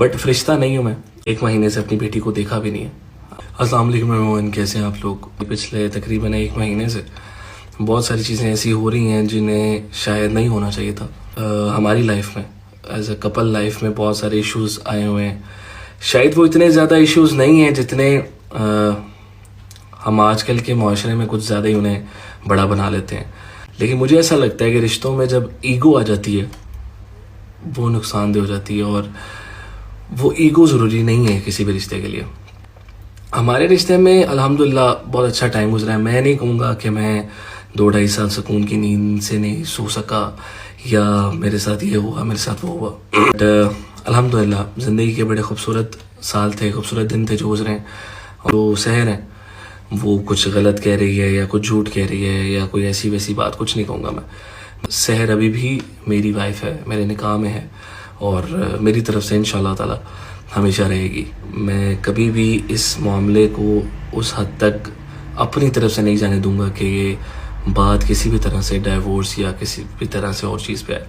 But फरिश्ता नहीं हूँ मैं, 1 महीने से अपनी बेटी को देखा भी नहीं है। अस्सलाम वालेकुम एवरीवन, कैसे हैं आप लोग। पिछले तकरीबन 1 महीने से बहुत सारी चीज़ें ऐसी हो रही हैं जिन्हें शायद नहीं होना चाहिए था। हमारी लाइफ में एज अ कपल लाइफ में बहुत सारे इश्यूज आए हुए हैं। शायद वो इतने ज़्यादा इश्यूज नहीं हैं जितने हम आजकल के माशरे में कुछ ज़्यादा ही उन्हें बड़ा बना लेते हैं। लेकिन मुझे ऐसा लगता है कि रिश्तों में जब ईगो आ जाती है वो नुकसानदेह हो जाती है, और वो ईगो ज़रूरी नहीं है किसी भी रिश्ते के लिए। हमारे रिश्ते में अल्हम्दुलिल्लाह बहुत अच्छा टाइम गुजरा है। मैं नहीं कहूँगा कि मैं 2-2.5 साल सुकून की नींद से नहीं सो सका या मेरे साथ ये हुआ मेरे साथ वो हुआ, बट अल्हम्दुलिल्लाह ज़िंदगी के बड़े खूबसूरत साल थे, खूबसूरत दिन थे जो गुजरे हैं। और जो सहर है वो कुछ गलत कह रही है या कुछ झूठ कह रही है या कोई ऐसी वैसी बात कुछ नहीं कहूँगा मैं। सहर अभी भी मेरी वाइफ है, मेरे निकाह में है और मेरी तरफ से इंशाअल्लाह ताला हमेशा रहेगी। मैं कभी भी इस मामले को उस हद तक अपनी तरफ से नहीं जाने दूंगा कि ये बात किसी भी तरह से डाइवोर्स या किसी भी तरह से और चीज़ पे आए।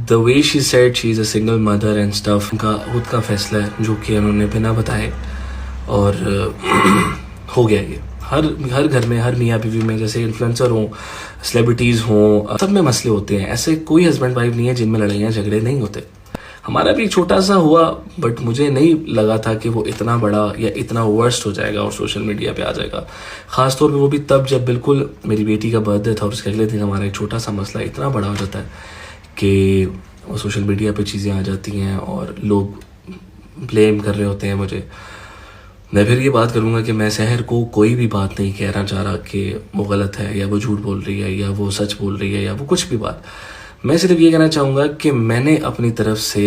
The way she said she is a single mother and stuff, उनका खुद का फैसला है जो कि उन्होंने बिना बताए और हो गया। ये हर घर में, हर मियाँ बीवी में, जैसे इन्फ्लुएंसर हों, सेलिब्रिटीज़ हों, सब में मसले होते हैं। ऐसे कोई हस्बैंड वाइफ नहीं है जिनमें लड़ाइयाँ झगड़े नहीं होते। हमारा भी छोटा सा हुआ, बट मुझे नहीं लगा था कि वो इतना बड़ा या इतना वर्स्ट हो जाएगा और सोशल मीडिया पे आ जाएगा। ख़ास तौर पे वो भी तब जब बिल्कुल मेरी बेटी का बर्थडे था और उसके अगले दिन हमारा एक छोटा सा मसला इतना बड़ा हो जाता है कि वो सोशल मीडिया पे चीज़ें आ जाती हैं और लोग ब्लेम कर रहे होते हैं मुझे। मैं फिर ये बात करूँगा कि मैं सहर को कोई भी बात नहीं कहना चाह रहा कि वो गलत है या वो झूठ बोल रही है या वो सच बोल रही है या वो कुछ भी बात। मैं सिर्फ ये कहना चाहूँगा कि मैंने अपनी तरफ से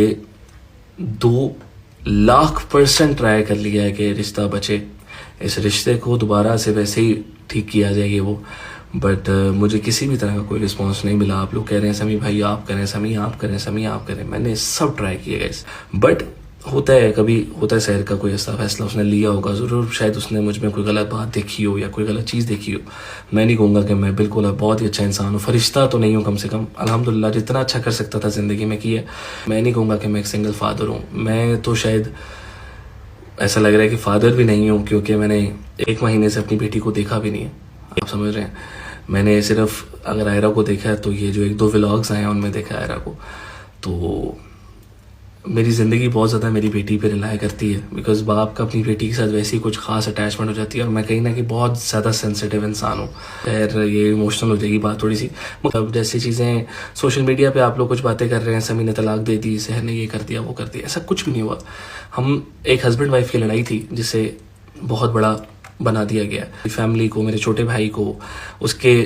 2,00,000% ट्राई कर लिया है कि रिश्ता बचे, इस रिश्ते को दोबारा से वैसे ही ठीक किया जाएगी वो, बट मुझे किसी भी तरह का कोई रिस्पांस नहीं मिला। आप लोग कह रहे हैं समी भाई आप करें, समी आप करें, समी आप करें, मैंने सब ट्राई किए गाइस, बट होता है कभी होता है सहर का कोई ऐसा फैसला उसने लिया होगा ज़रूर। शायद उसने मुझ में कोई गलत बात देखी हो या कोई गलत चीज़ देखी हो। मैं नहीं कहूँगा कि मैं बिल्कुल बहुत ही अच्छा इंसान हूँ, फरिश्ता तो नहीं हूँ, कम से कम अल्हम्दुलिल्लाह जितना अच्छा कर सकता था ज़िंदगी में किया। मैं नहीं कहूँगा कि मैं एक सिंगल फादर हूँ, मैं तो शायद ऐसा लग रहा है कि फादर भी नहीं हूँ, क्योंकि मैंने 1 महीने से अपनी बेटी को देखा भी नहीं है। आप समझ रहे हैं, मैंने सिर्फ अगर आयरा को देखा है तो ये जो 1-2 व्लॉग्स आए हैं उनमें देखा आयरा को। तो मेरी ज़िंदगी बहुत ज़्यादा मेरी बेटी पे रिलाई करती है, बिकॉज बाप का अपनी बेटी के साथ वैसी कुछ खास अटैचमेंट हो जाती है और मैं कहीं ना कहीं बहुत ज़्यादा सेंसिटिव इंसान हूँ। खैर ये इमोशनल हो जाएगी बात थोड़ी सी, मतलब जैसी चीज़ें सोशल मीडिया पे आप लोग कुछ बातें कर रहे हैं, समी ने तलाक दे दी, सहर ने ये कर दिया वो कर दिया, ऐसा कुछ भी नहीं हुआ। हम एक हस्बैंड वाइफ की लड़ाई थी जिसे बहुत बड़ा बना दिया गया। फैमिली को, मेरे छोटे भाई को, उसके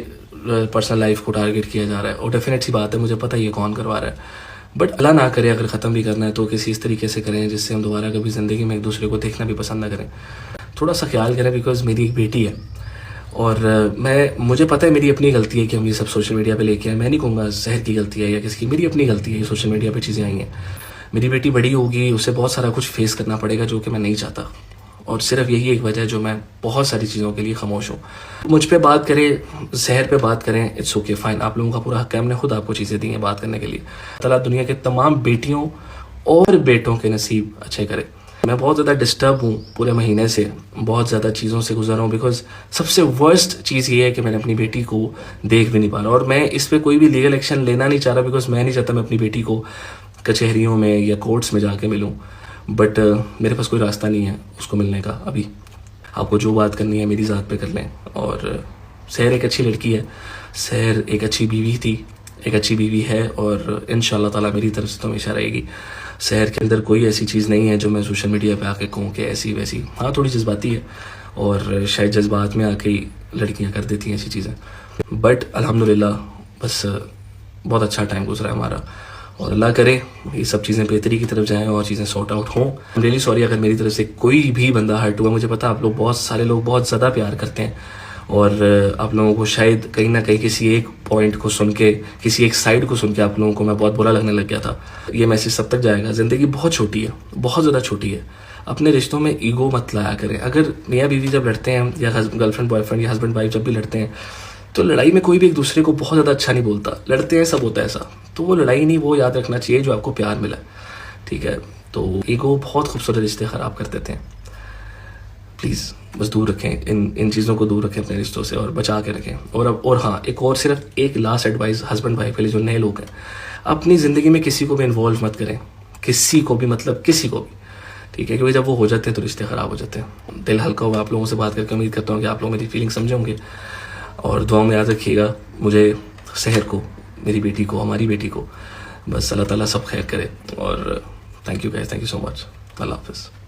पर्सनल लाइफ को टारगेट किया जा रहा है और डेफिनेट सी बात है मुझे पता है ये कौन करवा रहा है, बट अल्लाह ना करे अगर ख़त्म भी करना है तो किसी इस तरीके से करें जिससे हम दोबारा कभी ज़िंदगी में एक दूसरे को देखना भी पसंद ना करें। थोड़ा सा ख्याल करें, बिकॉज मेरी एक बेटी है और मुझे पता है मेरी अपनी गलती है कि हम ये सब सोशल मीडिया पे लेके आए। मैं नहीं कहूँगा सहर की गलती है या किसी की, मेरी अपनी गलती है, ये सोशल मीडिया पे चीज़ें आई हैं। मेरी बेटी बड़ी होगी, उसे बहुत सारा कुछ फेस करना पड़ेगा जो कि मैं नहीं चाहता, और सिर्फ यही एक वजह है जो मैं बहुत सारी चीज़ों के लिए खामोश हूँ। मुझ पे बात करें, सहर पे बात करें, इट्स ओके फाइन, आप लोगों का पूरा हक है, हमने खुद आपको चीज़ें दी हैं बात करने के लिए। ताला दुनिया के तमाम बेटियों और बेटों के नसीब अच्छे करे। मैं बहुत ज़्यादा डिस्टर्ब हूँ पूरे महीने से, बहुत ज़्यादा चीज़ों से गुजर रहा हूँ, बिकॉज सबसे वर्स्ट चीज़ ये है कि मैंने अपनी बेटी को देख भी नहीं पा रहा और मैं इस पर कोई भी लीगल एक्शन लेना नहीं चाह रहा, बिकॉज मैं नहीं चाहता मैं अपनी बेटी को कचहरियों में या कोर्ट्स में जाके मिलूँ, बट मेरे पास कोई रास्ता नहीं है उसको मिलने का अभी। आपको जो बात करनी है मेरी ज़ात पे कर लें। और सहर एक अच्छी लड़की है, सहर एक अच्छी बीवी थी, एक अच्छी बीवी है और इंशाल्लाह ताला मेरी तरफ से तो हमेशा रहेगी। सहर के अंदर कोई ऐसी चीज़ नहीं है जो मैं सोशल मीडिया पे आके कहूँ कि ऐसी वैसी। हाँ थोड़ी जज्बाती है और शायद जज्बात में आके ही लड़कियाँ कर देती हैं ऐसी चीज़ें, बट अल्हम्दुलिल्लाह बस बहुत अच्छा टाइम गुजरा है हमारा और अल्लाह करे ये सब चीज़ें बेहतरी की तरफ जाएं और चीज़ें सॉर्ट आउट हों। आई एम रियली सॉरी अगर मेरी तरफ से कोई भी बंदा हर्ट हुआ। मुझे पता आप लोग, बहुत सारे लोग बहुत ज़्यादा प्यार करते हैं और आप लोगों को शायद कहीं ना कहीं किसी एक पॉइंट को सुन के, किसी एक साइड को सुन के आप लोगों को मैं बहुत बुरा लगने लग गया था। ये मैसेज सब तक जाएगा, ज़िंदगी बहुत छोटी है, बहुत ज़्यादा छोटी है। अपने रिश्तों में ईगो मत लाया करें। अगर मियाँ बीवी जब लड़ते हैं या गर्लफ्रेंड बॉयफ्रेंड या हस्बैंड वाइफ जब भी लड़ते हैं तो लड़ाई में कोई भी एक दूसरे को बहुत ज़्यादा अच्छा नहीं बोलता। लड़ते हैं सब होता है ऐसा, तो वो लड़ाई नहीं, वो याद रखना चाहिए जो आपको प्यार मिला, ठीक है। तो ईगो बहुत खूबसूरत रिश्ते ख़राब कर देते हैं। प्लीज़ बस दूर रखें इन चीज़ों को, दूर रखें अपने रिश्तों से और बचा के रखें। और हाँ, एक और सिर्फ एक लास्ट एडवाइस हस्बैंड वाइफ के लिए, जो नए लोग हैं, अपनी ज़िंदगी में किसी को भी इन्वॉल्व मत करें, किसी को भी, मतलब किसी को भी, ठीक है, क्योंकि जब वो हो जाते हैं तो रिश्ते ख़राब हो जाते हैं। दिल हल्का हुआ आप लोगों से बात करके, उम्मीद करता हूँ कि आप लोग मेरी फीलिंग समझे होंगे और दुआ में याद रखिएगा मुझे, सहर को, मेरी बेटी को, हमारी बेटी को। बस अल्लाह ताला सब खैर करे। और thank you guys, thank you so much. अल्लाह हाफ़िज़।